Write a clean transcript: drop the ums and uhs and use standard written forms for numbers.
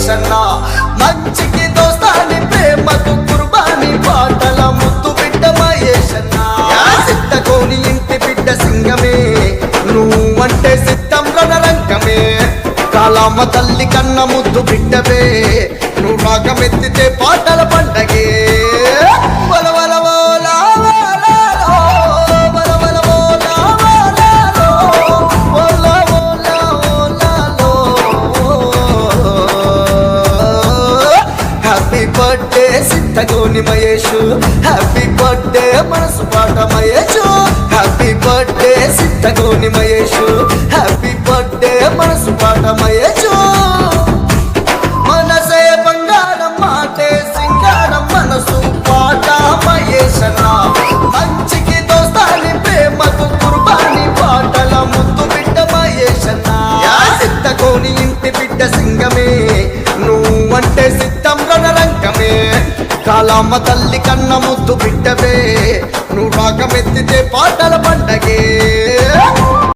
మహేశన్నా మంచికి దోస్తాని ప్రేమకు కుర్బాని పాటల ముద్దు బిడ్డ మహేశన్నా సిద్ధకోని ఇంటి బిడ్డ సింగమే నువ్వంటే సిద్ధం రణరంగమే కాలమ్మ తల్లి కన్న ముద్దు బిడ్డవే నువ్వు రాగమెత్తితే పాటల పండగే birthday Siddagoni Mahesh happy birthday మనసు పాట Mahesh happy birthday Siddagoni Mahesh happy birthday మనసు పాట మహేషు మనసే బంగారం మాటే సింగారం మనసు పాట మహేశన్నా మంచికి దోస్తాని ప్రేమకు కుర్బాని పాటల ముద్దు బిడ్డ మహేశన్నా సిద్ధగోని ఇంటి బిడ్డ సింగమే నువ్వంటే సిద్ధం రణరంగమే కాలమ్మ తల్లి కన్న ముద్దు బిడ్డవే నువ్వు రాగమెత్తితే పాటల పండగే